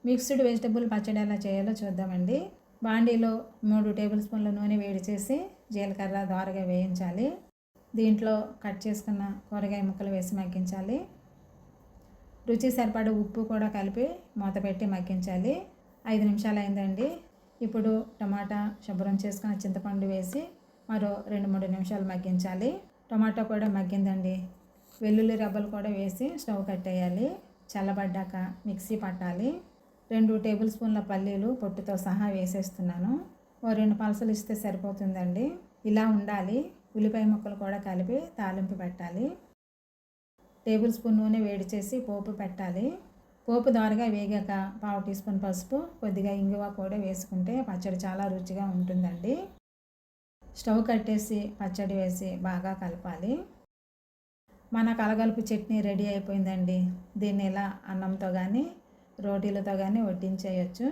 Mixed vegetable పచ్చడి ఎలా చేయాలో చూద్దామండి. బాండీలో 3 టేబుల్ స్పూన్ల నూనె వేడి చేసి జీలకర్ర దోరగా వేయించాలి. దీంట్లో కట్ చేసుకున్న కూరగాయ ముక్కలు వేసి మగ్గించాలి. రుచి సరిపడ ఉప్పు కూడా కలిపి మూత పెట్టి మగ్గించాలి. 5 నిమిషాలు అయిందండి. ఇప్పుడు టమాటా శుభ్రం చేసుకున్న చింతపండు వేసి మరో 2-3 నిమిషాలు మగ్గించాలి. టమాటా కూడా మగ్గిందండి. వెల్లుల్లి రెబ్బలు కూడా వేసి స్టవ్ కట్టేయాలి. చల్లబడ్డాక మిక్సీ పట్టాలి. 2 టేబుల్ స్పూన్ల పల్లీలు పొట్టుతో సహా వేసేస్తున్నాను. ఓ 2 పలసలు ఇస్తే సరిపోతుందండి. ఇలా ఉండాలి. ఉల్లిపాయ ముక్కలు కూడా కలిపి తాలింపు పెట్టాలి. టేబుల్ స్పూన్ నూనె వేడి చేసి పోపు పెట్టాలి. పోపు దోరగా వేగాక 1/2 టీ స్పూన్ పసుపు, కొద్దిగా ఇంగువ కూడా వేసుకుంటే పచ్చడి చాలా రుచిగా ఉంటుందండి. స్టవ్ కట్టేసి పచ్చడి వేసి బాగా కలపాలి. మన కలగలుపు చట్నీ రెడీ అయిపోయిందండి. దీన్ని ఇలా అన్నంతో కానీ రోటీలతో కానీ వడ్డించేయచ్చు.